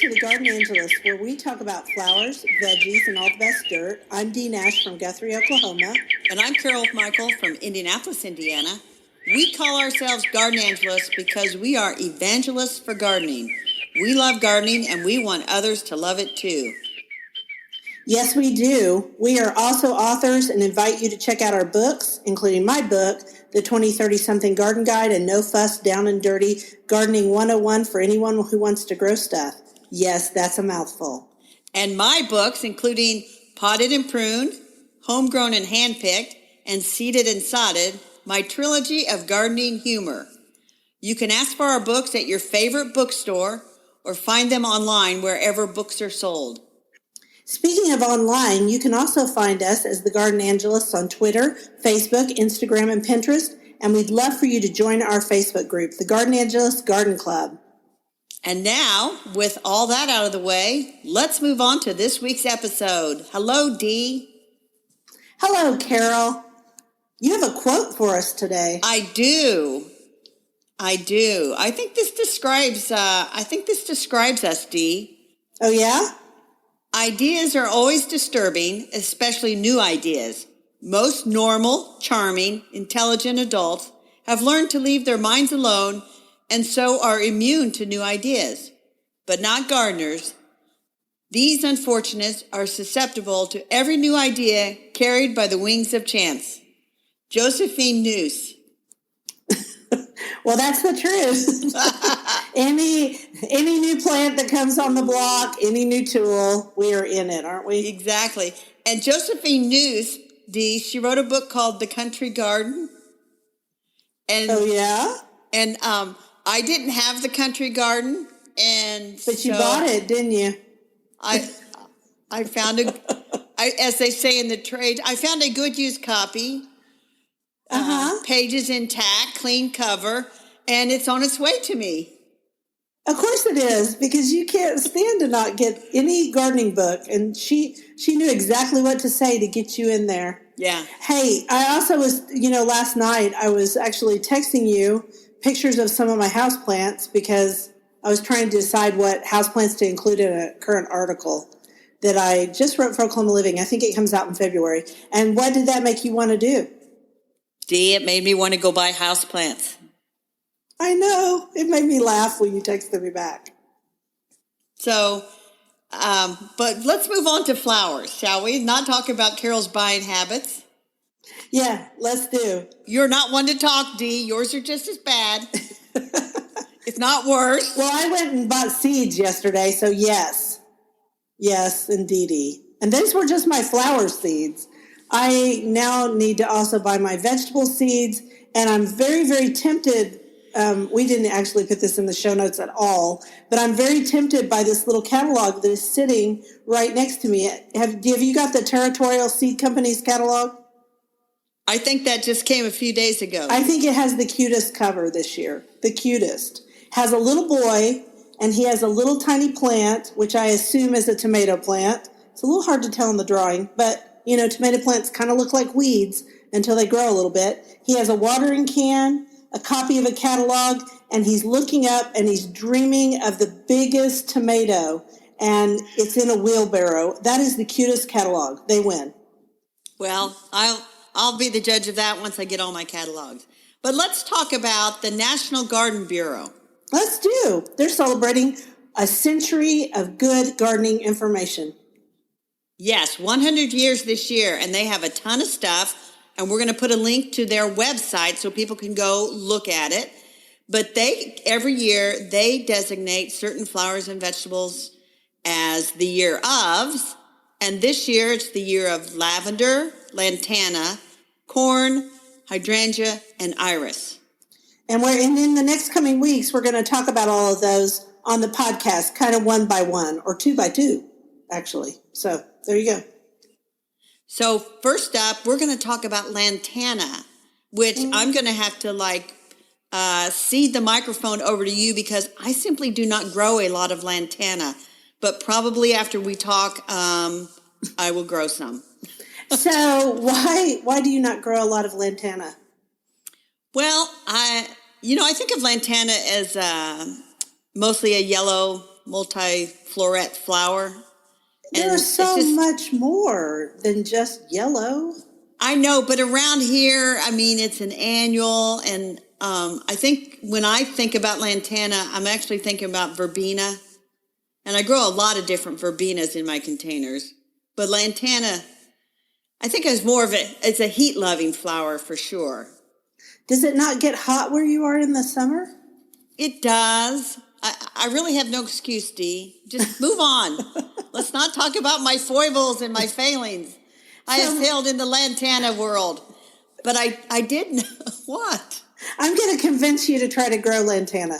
to the Garden Angelus, where we talk about flowers, veggies, and all the best dirt. I'm Dee Nash from Guthrie, Oklahoma. And I'm Carol Michael from Indianapolis, Indiana. We call ourselves Garden Angelus because we are evangelists for gardening. We love gardening and we want others to love it too. Yes, we do. We are also authors and invite you to check out our books, including my book, The 20-30-something Garden Guide and No Fuss, Down and Dirty Gardening 101 for anyone who wants to grow stuff. Yes, that's a mouthful. And my books, including Potted and Pruned, Homegrown and Handpicked, and Seeded and Sodded, my trilogy of gardening humor. You can ask for our books at your favorite bookstore or find them online wherever books are sold. Speaking of online, you can also find us as the Garden Angelus on Twitter, Facebook, Instagram, and Pinterest, and we'd love for you to join our Facebook group, the Garden Angelus Garden Club. And now, with all that out of the way, let's move on to this week's episode. Hello, Dee. Hello, Carol. You have a quote for us today. I do. I think this describes us, Dee. Oh, yeah? Ideas are always disturbing, especially new ideas. Most normal, charming, intelligent adults have learned to leave their minds alone and so are immune to new ideas. But not gardeners. These unfortunates are susceptible to every new idea carried by the wings of chance. Josephine Noose. Well, that's the truth. Any new plant that comes on the block, any new tool, we are in it, aren't we? Exactly. And Josephine Noose, Dee, she wrote a book called The Country Garden. And, oh, yeah? And I didn't have the country garden, but you bought it, didn't you? I found as they say in the trade, I found a good used copy. Pages intact, clean cover, and it's on its way to me. Of course it is, because you can't stand to not get any gardening book, and she knew exactly what to say to get you in there. Yeah. Hey, I also was, last night I was actually texting you pictures of some of my houseplants because I was trying to decide what houseplants to include in a current article that I just wrote for Oklahoma Living. I think it comes out in February. And what did that make you want to do? Dee, it made me want to go buy houseplants. I know. It made me laugh when you texted me back. So, but let's move on to flowers, shall we? Not talk about Carol's buying habits. Yeah, let's do. You're not one to talk, Dee. Yours are just as bad, if not worse. Well, I went and bought seeds yesterday, so yes. Yes, indeedy. And those were just my flower seeds. I now need to also buy my vegetable seeds, and I'm very, very tempted. We didn't actually put this in the show notes at all, but I'm very tempted by this little catalog that is sitting right next to me. Have you got the Territorial Seed Company's catalog? I think that just came a few days ago. I think it has the cutest cover this year. The cutest. Has a little boy, and he has a little tiny plant, which I assume is a tomato plant. It's a little hard to tell in the drawing, but tomato plants kind of look like weeds until they grow a little bit. He has a watering can, a copy of a catalog, and he's looking up and he's dreaming of the biggest tomato, and it's in a wheelbarrow. That is the cutest catalog. They win. Well, I'll be the judge of that once I get all my catalogs. But let's talk about the National Garden Bureau. Let's do. They're celebrating a century of good gardening information. Yes, 100 years this year, and they have a ton of stuff, and we're going to put a link to their website so people can go look at it. But every year, they designate certain flowers and vegetables as the year of, and this year it's the year of lavender, lantana, corn, hydrangea, and iris. And in the next coming weeks, we're going to talk about all of those on the podcast, kind of one by one, or two by two, actually. So there you go. So first up, we're going to talk about lantana, which I'm going to have to cede the microphone over to you because I simply do not grow a lot of lantana. But probably after we talk, I will grow some. So why do you not grow a lot of lantana? Well, I think of lantana as mostly a yellow multi-floret flower. There's so much more than just yellow. I know, but around here, I mean, it's an annual, and I think when I think about lantana, I'm actually thinking about verbena, and I grow a lot of different verbenas in my containers. But lantana, I think it's a heat-loving flower for sure. Does it not get hot where you are in the summer? It does. I really have no excuse, Dee. Just move on. Let's not talk about my foibles and my failings. I have failed in the lantana world. But I did know. What? I'm going to convince you to try to grow lantana.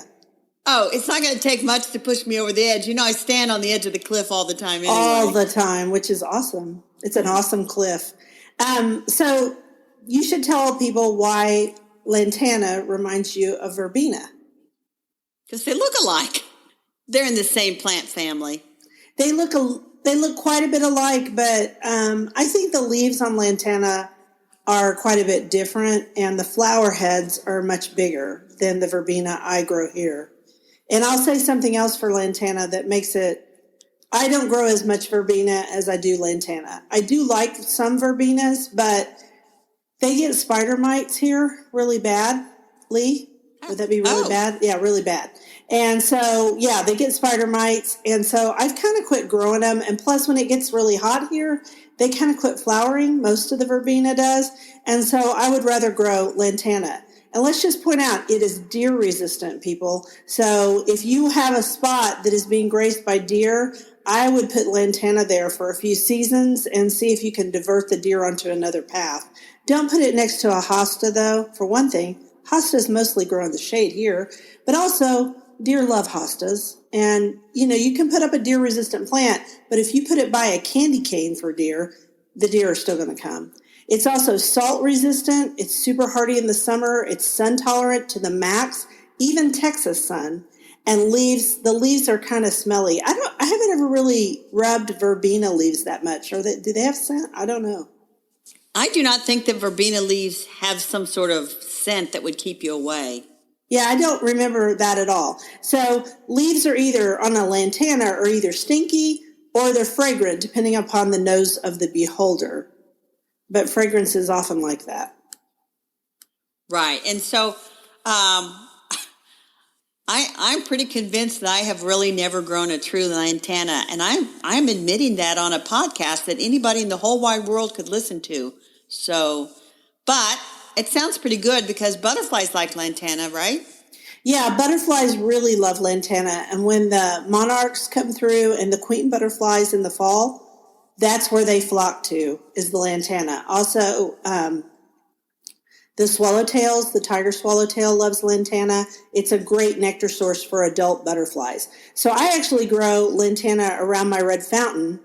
Oh, it's not going to take much to push me over the edge. You know, I stand on the edge of the cliff all the time anyway. All the time, which is awesome. It's an awesome cliff. So you should tell people why lantana reminds you of verbena. Because they look alike. They're in the same plant family. They look quite a bit alike, but I think the leaves on lantana are quite a bit different, and the flower heads are much bigger than the verbena I grow here. And I'll say something else for lantana that makes it, I don't grow as much verbena as I do lantana. I do like some verbenas, but they get spider mites here really badly. Would that be really bad? Yeah, really bad. And so, yeah, they get spider mites. And so I've kind of quit growing them. And plus, when it gets really hot here, they kind of quit flowering. Most of the verbena does. And so I would rather grow lantana. And let's just point out, it is deer resistant, people. So if you have a spot that is being grazed by deer, I would put lantana there for a few seasons and see if you can divert the deer onto another path. Don't put it next to a hosta, though. For one thing, hostas mostly grow in the shade here, but also deer love hostas. And, you know, you can put up a deer-resistant plant, but if you put it by a candy cane for deer, the deer are still going to come. It's also salt-resistant. It's super hardy in the summer. It's sun-tolerant to the max, even Texas sun. And the leaves are kind of smelly. I haven't ever really rubbed verbena leaves that much. Do they have scent? I don't know. I do not think that verbena leaves have some sort of scent that would keep you away. Yeah, I don't remember that at all. So leaves are either on a lantana are either stinky or they're fragrant, depending upon the nose of the beholder. But fragrance is often like that. Right. And so I'm pretty convinced that I have really never grown a true lantana. And I'm admitting that on a podcast that anybody in the whole wide world could listen to. So, but it sounds pretty good because butterflies like lantana, right? Yeah, butterflies really love lantana. And when the monarchs come through and the queen butterflies in the fall, that's where they flock to, is the lantana. Also, the swallowtails, the tiger swallowtail loves lantana. It's a great nectar source for adult butterflies. So I actually grow lantana around my red fountain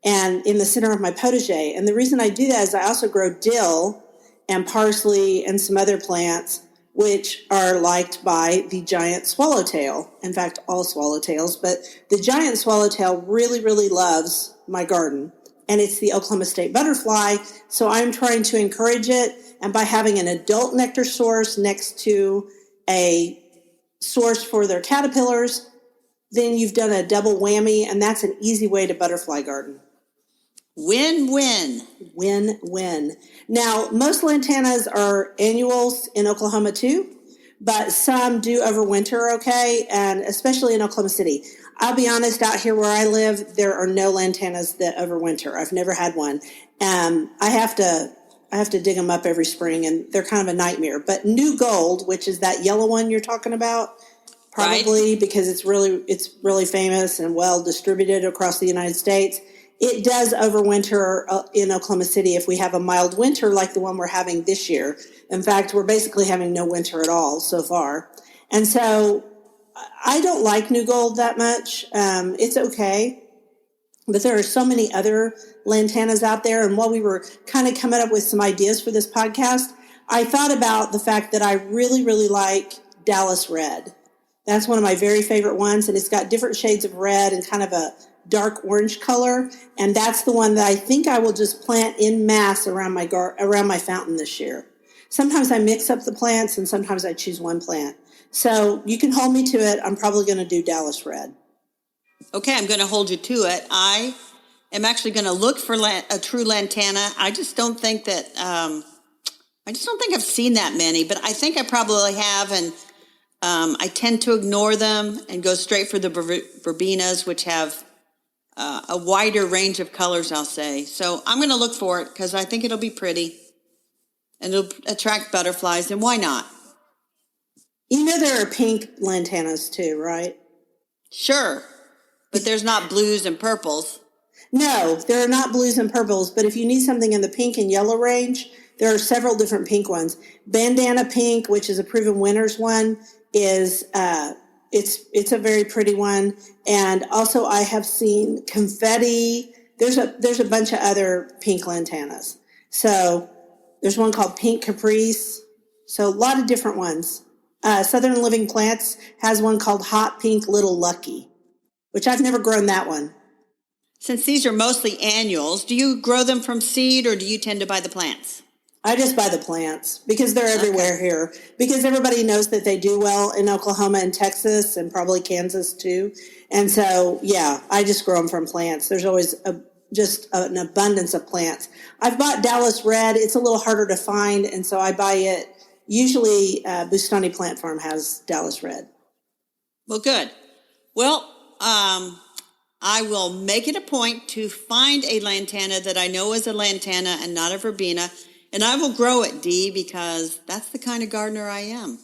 and in the center of my potager. And the reason I do that is I also grow dill and parsley and some other plants which are liked by the giant swallowtail. In fact, all swallowtails, but the giant swallowtail really, really loves my garden. And it's the Oklahoma State butterfly, so I'm trying to encourage it. And by having an adult nectar source next to a source for their caterpillars, then you've done a double whammy, and that's an easy way to butterfly garden. Win-win. Win-win. Now, most lantanas are annuals in Oklahoma too, but some do overwinter okay, and especially in Oklahoma City. I'll be honest, out here where I live, there are no lantanas that overwinter. I've never had one. I have to dig them up every spring, and they're kind of a nightmare. But New Gold, which is that yellow one you're talking about, probably right, because it's really famous and well distributed across the United States. It does overwinter in Oklahoma City if we have a mild winter like the one we're having this year. In fact, we're basically having no winter at all so far. And so I don't like New Gold that much. It's okay. But there are so many other lantanas out there. And while we were kind of coming up with some ideas for this podcast, I thought about the fact that I really, really like Dallas Red. That's one of my very favorite ones. And it's got different shades of red and kind of a dark orange color. And that's the one that I think I will just plant in mass around my fountain this year. Sometimes I mix up the plants and sometimes I choose one plant. So you can hold me to it. I'm probably going to do Dallas Red. Okay, I'm going to hold you to it. I am actually going to look for a true lantana. I just don't think that, I just don't think I've seen that many, but I think I probably have, and I tend to ignore them and go straight for the verbenas, which have a wider range of colors, I'll say. So I'm going to look for it because I think it'll be pretty and it'll attract butterflies, and why not? You know there are pink lantanas too, right? Sure, but there's not blues and purples. No, there are not blues and purples, but if you need something in the pink and yellow range, there are several different pink ones. Bandana pink, which is a proven winner's one, is it's a very pretty one. And also I have seen confetti. There's a bunch of other pink lantanas. So there's one called Pink Caprice. So a lot of different ones. Southern Living Plants has one called Hot Pink Little Lucky, which I've never grown that one. Since these are mostly annuals, do you grow them from seed or do you tend to buy the plants? I just buy the plants because they're everywhere here. Because everybody knows that they do well in Oklahoma and Texas and probably Kansas too. And so, yeah, I just grow them from plants. There's always just an abundance of plants. I've bought Dallas Red. It's a little harder to find, and so I buy it. Usually, Bustani Plant Farm has Dallas Red. Well, good. Well, I will make it a point to find a lantana that I know is a lantana and not a verbena, and I will grow it, Dee, because that's the kind of gardener I am.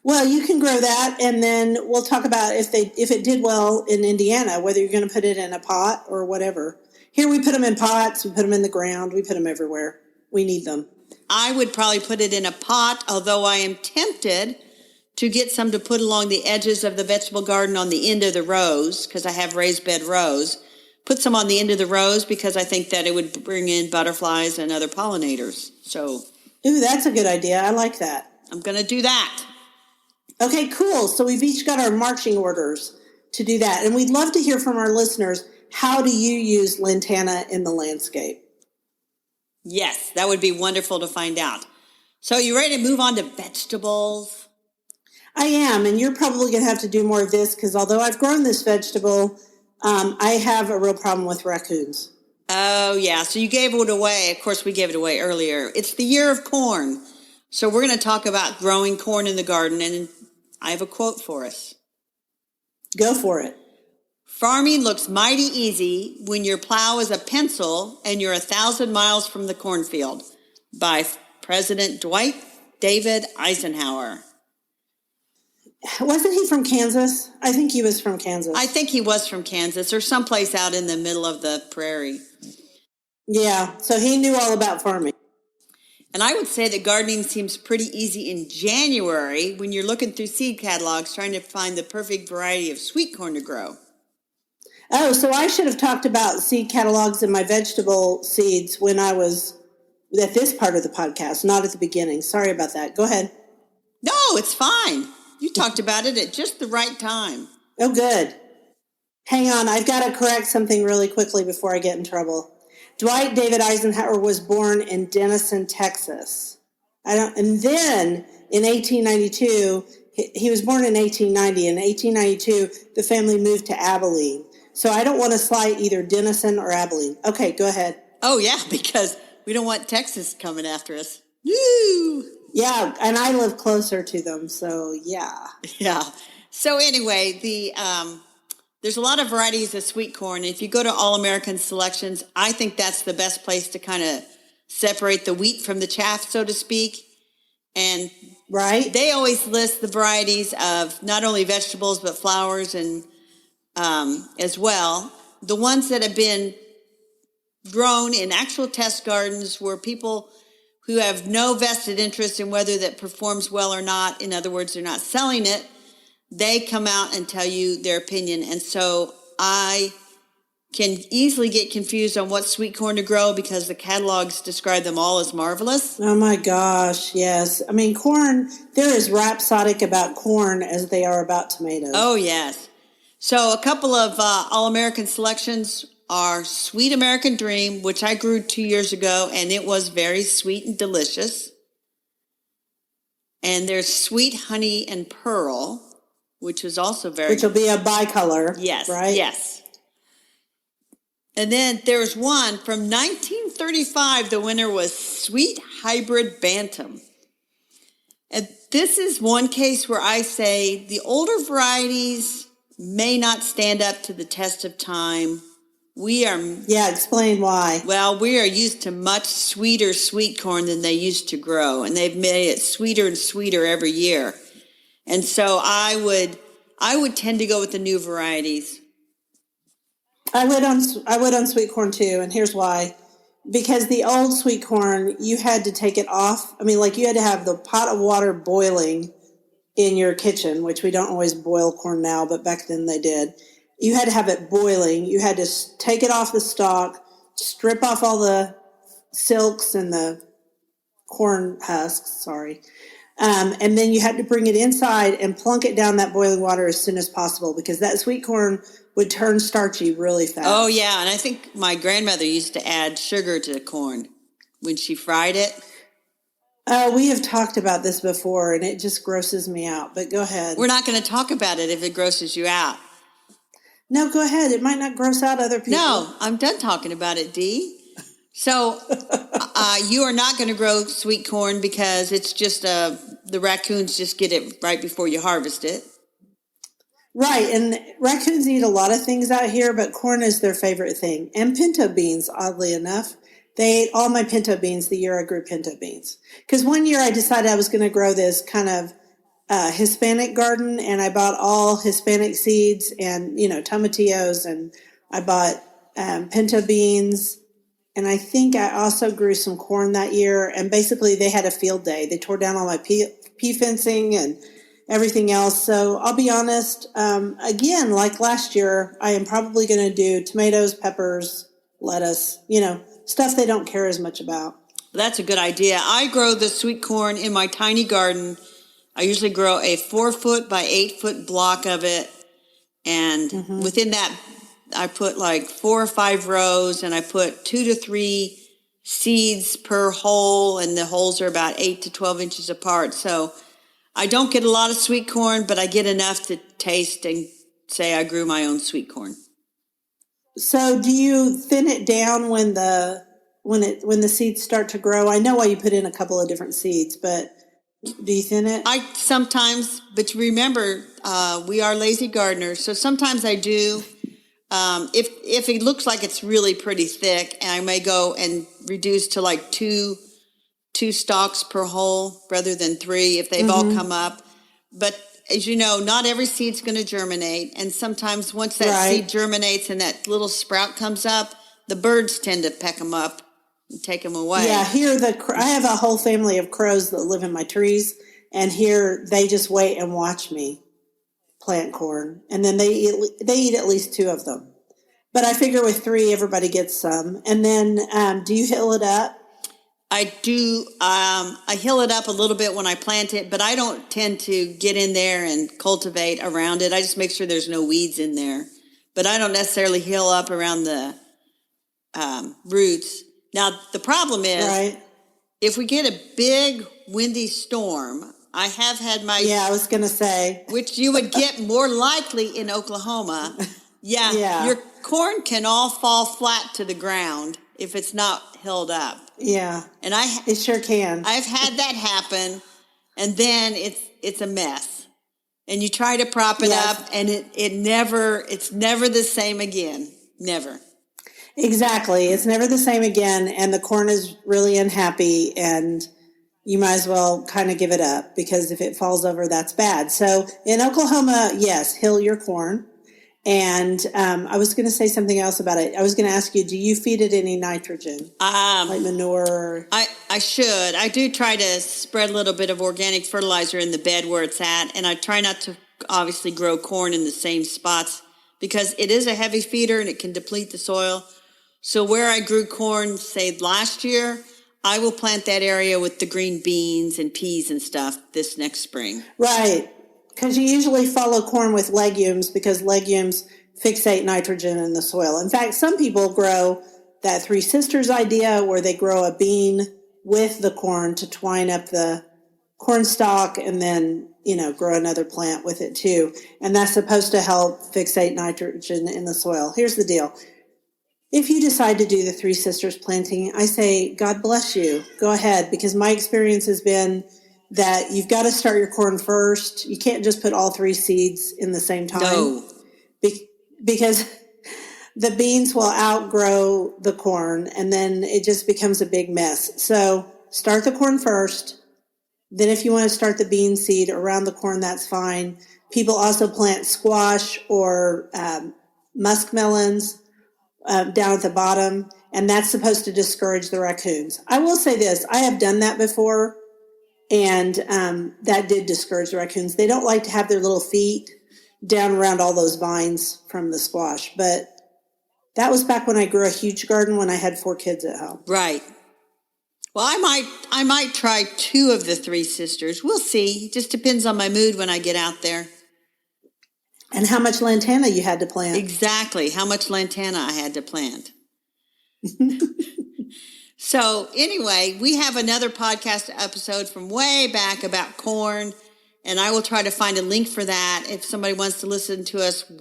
Well, you can grow that, and then we'll talk about if it did well in Indiana, whether you're going to put it in a pot or whatever. Here we put them in pots, we put them in the ground, we put them everywhere. We need them. I would probably put it in a pot, although I am tempted to get some to put along the edges of the vegetable garden on the end of the rows, because I have raised bed rows. Put some on the end of the rows because I think that it would bring in butterflies and other pollinators. So, Ooh, that's a good idea. I like that. I'm going to do that. Okay, cool. So we've each got our marching orders to do that. And we'd love to hear from our listeners. How do you use lantana in the landscape? Yes, that would be wonderful to find out. So you ready to move on to vegetables? I am, and you're probably going to have to do more of this because although I've grown this vegetable, I have a real problem with raccoons. Oh, yeah. So you gave it away. Of course, we gave it away earlier. It's the year of corn. So we're going to talk about growing corn in the garden, and I have a quote for us. Go for it. Farming looks mighty easy when your plow is a pencil and you're 1,000 miles from the cornfield, by President Dwight David Eisenhower. Wasn't he from Kansas? I think he was from Kansas. I think he was from Kansas or someplace out in the middle of the prairie. Yeah, so he knew all about farming. And I would say that gardening seems pretty easy in January when you're looking through seed catalogs trying to find the perfect variety of sweet corn to grow. Oh, so I should have talked about seed catalogs and my vegetable seeds when I was at this part of the podcast, not at the beginning. Sorry about that. Go ahead. No, it's fine. You talked about it at just the right time. Oh, good. Hang on. I've got to correct something really quickly before I get in trouble. Dwight David Eisenhower was born in Denison, Texas. And then in 1892, he was born in 1890. In 1892, the family moved to Abilene. So I don't want to slight either Denison or Abilene. Okay, go ahead. Oh, yeah, because we don't want Texas coming after us. Woo! Yeah, and I live closer to them, so yeah. Yeah. So anyway, there's a lot of varieties of sweet corn. If you go to All American Selections, I think that's the best place to kind of separate the wheat from the chaff, so to speak. And right, they always list the varieties of not only vegetables, but flowers and as well. The ones that have been grown in actual test gardens where people who have no vested interest in whether that performs well or not, in other words, they're not selling it, they come out and tell you their opinion. And so I can easily get confused on what sweet corn to grow because the catalogs describe them all as marvelous. Oh my gosh, yes. I mean, corn, they're as rhapsodic about corn as they are about tomatoes. Oh, yes. So a couple of All-American selections are Sweet American Dream, which I grew 2 years ago, and it was very sweet and delicious. And there's Sweet Honey and Pearl, which is also very... Which will be a bicolor, yes, right? Yes. And then there's one from 1935. The winner was Sweet Hybrid Bantam. And this is one case where I say the older varieties may not stand up to the test of time. Yeah, explain why. Well, we are used to much sweeter sweet corn than they used to grow, and they've made it sweeter and sweeter every year. And so I would tend to go with the new varieties. I would on sweet corn too, and here's why. Because the old sweet corn, you had to take it off. I mean, like you had to have the pot of water boiling in your kitchen, which we don't always boil corn now, but back then they did. You had to have it boiling. You had to take it off the stalk, strip off all the silks and the corn husks, and then you had to bring it inside and plunk it down that boiling water as soon as possible because that sweet corn would turn starchy really fast. Oh, yeah, and I think my grandmother used to add sugar to the corn when she fried it. We have talked about this before, and it just grosses me out, but go ahead. We're not going to talk about it if it grosses you out. No, go ahead. It might not gross out other people. No, I'm done talking about it, Dee. So you are not going to grow sweet corn because it's just the raccoons just get it right before you harvest it. Right, and raccoons eat a lot of things out here, but corn is their favorite thing. And pinto beans, oddly enough. They ate all my pinto beans the year I grew pinto beans. Because one year I decided I was going to grow this kind of Hispanic garden, and I bought all Hispanic seeds and, tomatillos, and I bought pinto beans, and I think I also grew some corn that year, and basically they had a field day. They tore down all my pea fencing and everything else. So I'll be honest, again, like last year, I am probably going to do tomatoes, peppers, lettuce, stuff they don't care as much about. That's a good idea. I grow the sweet corn in my tiny garden. I usually grow a 4-foot by 8-foot block of it. And within that, I put like 4 or 5 rows, and I put 2 to 3 seeds per hole, and the holes are about 8 to 12 inches apart. So I don't get a lot of sweet corn, but I get enough to taste and say I grew my own sweet corn. So do you thin it down when the seeds start to grow? I know why you put in a couple of different seeds, but do you thin it? I sometimes, but remember, we are lazy gardeners, so sometimes I do. If it looks like it's really pretty thick, and I may go and reduce to like two stalks per hole rather than 3 if they've all come up. But as you know, not every seed's going to germinate, and sometimes once that seed germinates and that little sprout comes up, the birds tend to peck them up and take them away. Yeah, here I have a whole family of crows that live in my trees, and here they just wait and watch me plant corn, and then they eat at least 2 of them. But I figure with 3, everybody gets some. And then, do you hill it up? I do. I hill it up a little bit when I plant it, but I don't tend to get in there and cultivate around it. I just make sure there's no weeds in there. But I don't necessarily hill up around the roots. Now, the problem is, if we get a big windy storm, I have had my... Yeah, I was going to say. Which you would get more likely in Oklahoma. Yeah, your corn can all fall flat to the ground if it's not hilled up. Yeah, and it sure can. I've had that happen, and then it's a mess. And you try to prop it up, and it's never the same again. Never. Exactly, it's never the same again, and the corn is really unhappy, and you might as well kind of give it up because if it falls over, that's bad. So in Oklahoma, yes, hill your corn. And I was going to say something else about it. I was going to ask you, do you feed it any nitrogen? Like manure? I should. I do try to spread a little bit of organic fertilizer in the bed where it's at. And I try not to obviously grow corn in the same spots because it is a heavy feeder and it can deplete the soil. So where I grew corn, say last year, I will plant that area with the green beans and peas and stuff this next spring. Right. Because you usually follow corn with legumes because legumes fixate nitrogen in the soil. In fact, some people grow that Three Sisters idea where they grow a bean with the corn to twine up the corn stalk and then, grow another plant with it too. And that's supposed to help fixate nitrogen in the soil. Here's the deal. If you decide to do the Three Sisters planting, I say, God bless you. Go ahead, because my experience has been that you've got to start your corn first. You can't just put all three seeds in the same time. No. Because the beans will outgrow the corn, and then it just becomes a big mess. So start the corn first. Then if you want to start the bean seed around the corn, that's fine. People also plant squash or muskmelons down at the bottom, and that's supposed to discourage the raccoons. I will say this, I have done that before, and that did discourage the raccoons. They don't like to have their little feet down around all those vines from the squash, but that was back when I grew a huge garden when I had 4 kids at home. Right. Well, I might try 2 of the Three Sisters. We'll see. It just depends on my mood when I get out there. And how much lantana you had to plant. Exactly. How much lantana I had to plant. So anyway, we have another podcast episode from way back about corn, and I will try to find a link for that. If somebody wants to listen to us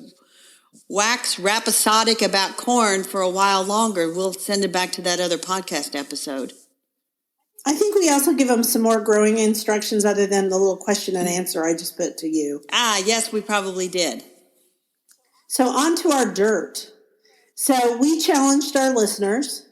wax rhapsodic about corn for a while longer, we'll send it back to that other podcast episode. I think we also give them some more growing instructions other than the little question and answer I just put to you. Yes, we probably did. So on to our dirt. So we challenged our listeners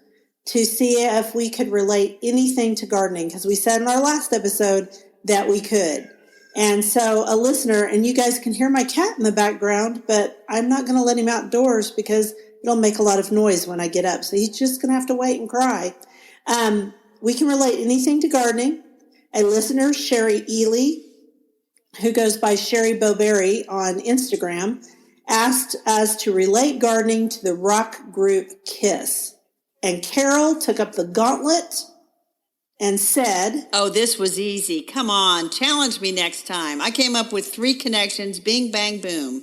to see if we could relate anything to gardening, because we said in our last episode that we could. And so a listener, and you guys can hear my cat in the background, but I'm not going to let him outdoors because it'll make a lot of noise when I get up. So he's just going to have to wait and cry. We can relate anything to gardening. A listener, Sherry Ely, who goes by Sherry Bowberry on Instagram, asked us to relate gardening to the rock group Kiss. And Carol took up the gauntlet and said, oh, this was easy. Come on, challenge me next time. I came up with 3 connections, bing, bang, boom.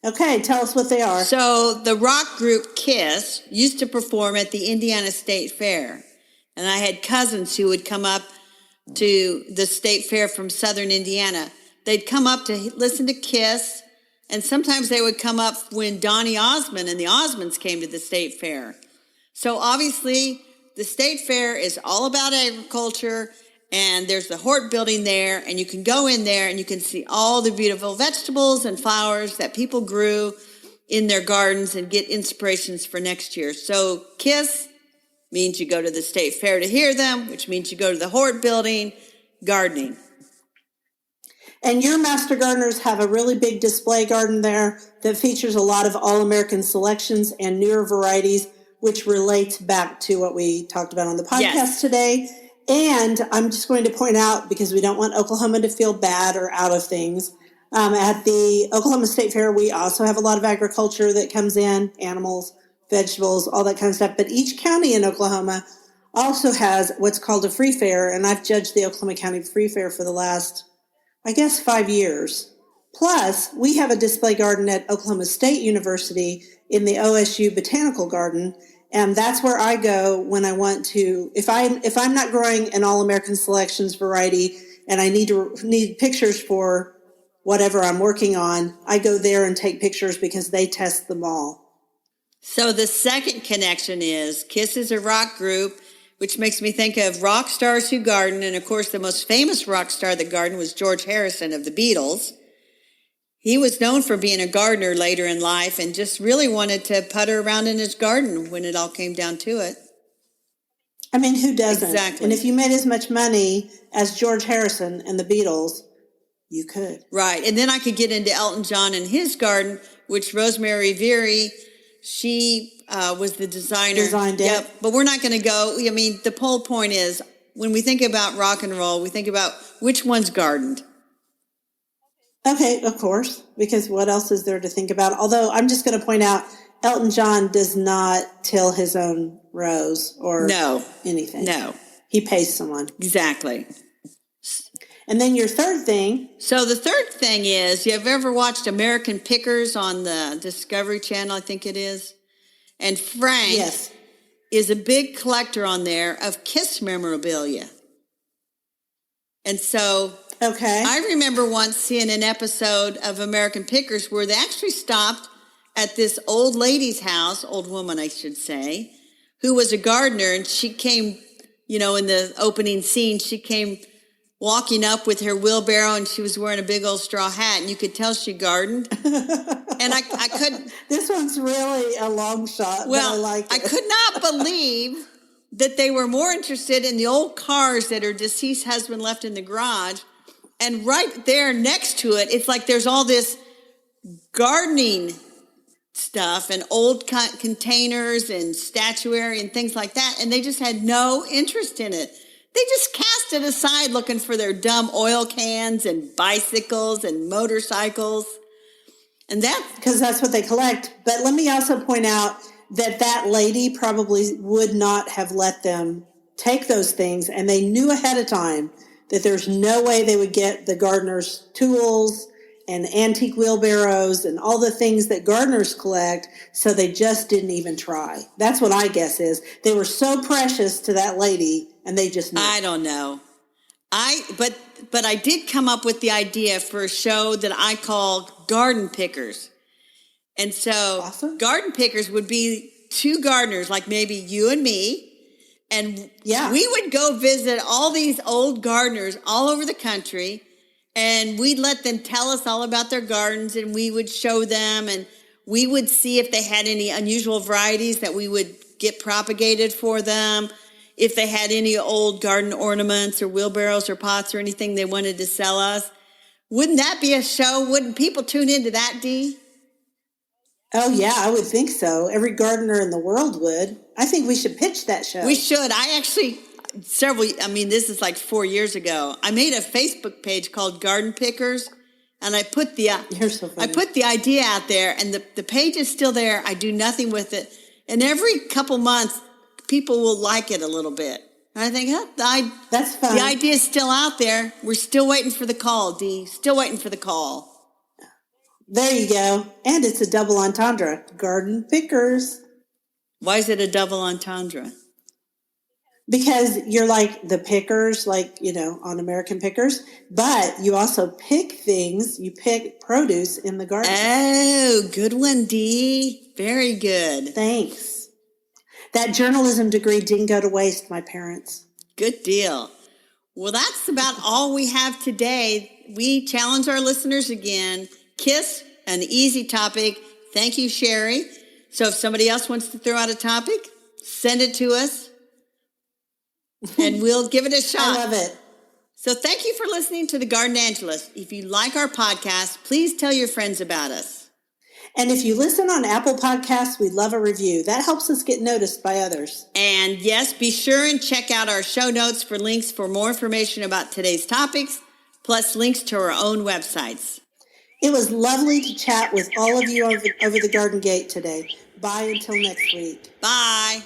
Okay, tell us what they are. So the rock group Kiss used to perform at the Indiana State Fair. And I had cousins who would come up to the state fair from southern Indiana. They'd come up to listen to Kiss, and sometimes they would come up when Donny Osmond and the Osmonds came to the state fair. So obviously, the state fair is all about agriculture, and there's the Hort building there, and you can go in there and you can see all the beautiful vegetables and flowers that people grew in their gardens and get inspirations for next year. So Kiss means you go to the state fair to hear them, which means you go to the Hort building, gardening. And your Master Gardeners have a really big display garden there that features a lot of All-American selections and newer varieties, which relates back to what we talked about on the podcast today. And I'm just going to point out, because we don't want Oklahoma to feel bad or out of things, at the Oklahoma State Fair, we also have a lot of agriculture that comes in, animals, vegetables, all that kind of stuff. But each county in Oklahoma also has what's called a free fair, and I've judged the Oklahoma County Free Fair for the last, 5 years. Plus, we have a display garden at Oklahoma State University in the OSU Botanical Garden, and that's where I go when I want to. If I'm not growing an All-American Selections variety and I need pictures for whatever I'm working on, I go there and take pictures because they test them all. So the second connection is Kiss is a rock group, which makes me think of rock stars who garden. And, of course, the most famous rock star that gardened was George Harrison of the Beatles. He was known for being a gardener later in life and just really wanted to putter around in his garden when it all came down to it. I mean, who doesn't? Exactly. And if you made as much money as George Harrison and the Beatles, you could. Right. And then I could get into Elton John and his garden, which Rosemary Veary, she was the designer. Designed it. Yep. But we're not going to go. I mean, the whole point is when we think about rock and roll, we think about which one's gardened. Okay, of course, because what else is there to think about? Although I'm just going to point out, Elton John does not till his own rows or anything. No. He pays someone. Exactly. And then your third thing. So the third thing is, you have ever watched American Pickers on the Discovery Channel, I think it is? And Frank is a big collector on there of Kiss memorabilia. And so I remember once seeing an episode of American Pickers where they actually stopped at this old lady's house, old woman, I should say, who was a gardener. And she came, in the opening scene, she came walking up with her wheelbarrow, and she was wearing a big old straw hat, and you could tell she gardened. And I couldn't. This one's really a long shot. Well, but I like it. I could not believe that they were more interested in the old cars that her deceased husband left in the garage. And right there next to it, it's like there's all this gardening stuff and old containers and statuary and things like that. And they just had no interest in it. They just cast it aside looking for their dumb oil cans and bicycles and motorcycles. And because that's what they collect. But let me also point out that lady probably would not have let them take those things. And they knew ahead of time that there's no way they would get the gardener's tools and antique wheelbarrows and all the things that gardeners collect, so they just didn't even try. That's what I guess is. They were so precious to that lady, and they just knew. I don't know. But I did come up with the idea for a show that I call Garden Pickers. And so awesome. Garden Pickers would be two gardeners, like maybe you and me, and we would go visit all these old gardeners all over the country, and we'd let them tell us all about their gardens, and we would show them, and we would see if they had any unusual varieties that we would get propagated for them, if they had any old garden ornaments or wheelbarrows or pots or anything they wanted to sell us. Wouldn't that be a show? Wouldn't people tune into that, Dee? Oh, yeah, I would think so. Every gardener in the world would. I think we should pitch that show. We should. I actually, this is like 4 years ago, I made a Facebook page called Garden Pickers, and I put the You're so funny. I put the idea out there, and the page is still there. I do nothing with it. And every couple months, people will like it a little bit. And I think, that's fun. The idea is still out there. We're still waiting for the call, Dee. Still waiting for the call. There you go. And it's a double entendre. Garden Pickers. Why is it a double entendre? Because you're like the pickers, like, on American Pickers, but you also pick things, you pick produce in the garden. Oh, good one, Dee. Very good. Thanks. That journalism degree didn't go to waste, my parents. Good deal. Well, that's about all we have today. We challenge our listeners again. Kiss, an easy topic. Thank you, Sherry. So if somebody else wants to throw out a topic, send it to us, and we'll give it a shot. I love it. So thank you for listening to The Garden Angelist. If you like our podcast, please tell your friends about us. And if you listen on Apple Podcasts, we'd love a review. That helps us get noticed by others. And yes, be sure and check out our show notes for links for more information about today's topics, plus links to our own websites. It was lovely to chat with all of you over the Garden Gate today. Bye until next week. Bye.